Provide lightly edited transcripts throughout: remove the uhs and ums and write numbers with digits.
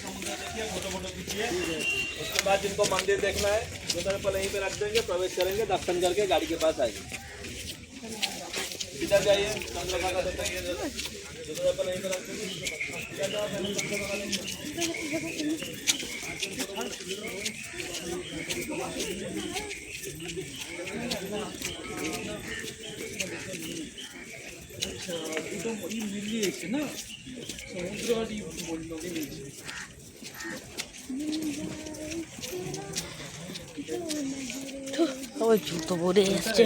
समुद्र देखिए, photo photo खींचिए। उसके बाद जिनको मंदिर देखना है उधर पर यहीं पे रख देंगे, प्रवेश करेंगे, दर्शन करके गाड़ी के पास आएंगे। इधर जाइए, चंद्रभागा का देखते हैं उधर पर यहीं पे रख देंगे। মিলিয়েছে না সমুদ্র আর নদী মিলিয়েছে সবাই জুতো পরে এসছে,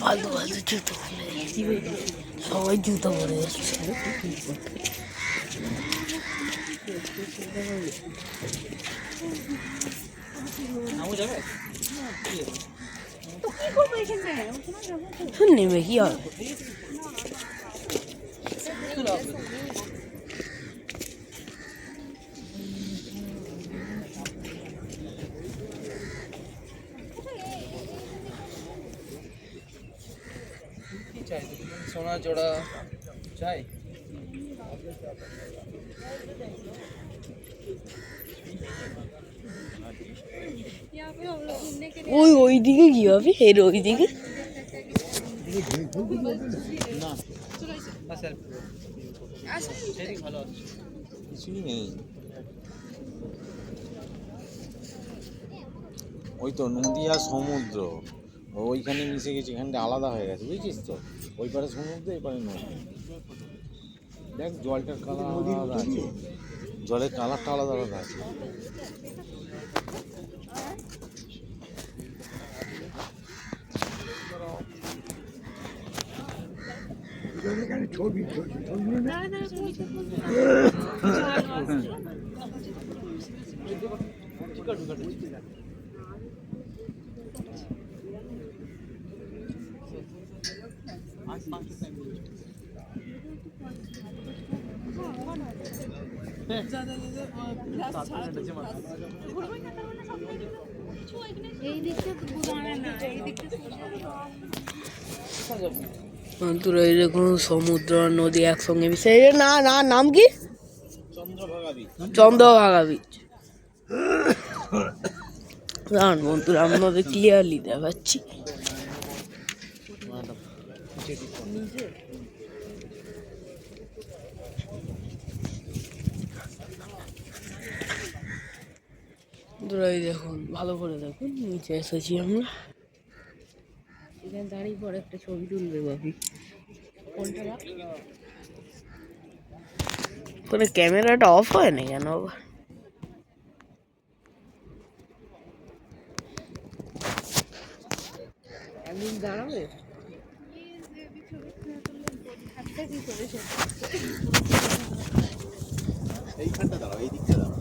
ভালো ভালো জুতো পরে সবাই জুতো পরে এসছে। নেমে কি হবে? সোনা জোড়া চাই ওই দিকে কি হবে? এর ওই দিকে কিছুই নেই, ওই তো নদী আর সমুদ্র ওইখানে মিশে গেছে, এখানটা আলাদা হয়ে গেছে, বুঝছিস তো? ওই পারে সমুদ্র, এই পারে নদী। দেখ জলটার কালার আলাদা আছে, জলের কালারটা আলাদা আলাদা আছে। বন্ধুরা এই দেখুন সমুদ্র আর নদী একসঙ্গে মিশে। না না, নাম কি? চন্দ্রভাগা বিচ। দাঁড়ান বন্ধুরা, আপনাদের ক্লিয়ারলি দেখাচ্ছি। বন্ধুরা এই দেখুন, ভালো করে দেখুন, নিচে এসেছি আমরা। এখানে দাঁড়িয়ে পরে একটা ছবি তুলবে বাকি। কোনটা ক্যামেরাটা অফ হয় না কেন আবার? একদিন দাঁড়াবে এইখানটা দাঁড়াও, এই দিকটা দাঁড়াও।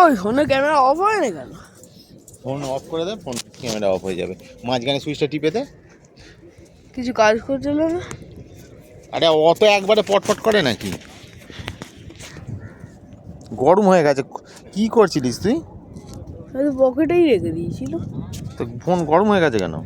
ওই ফোনে ক্যামেরা অফ হয় না কেন? ফোন অফ করে দে, ফোন ক্যামেরা অফ হয়ে যাবে। মাঝখানে সুইচটা টিপে দে। কিছু কাজ করছিল না? আরে অত একবারে পটপট করে নাকি? গরম হয়ে গেছে। কি করছিলিস তুই? পকেটেই রেখে দিয়েছিল। তো ফোন গরম হয়ে গেছে কেন?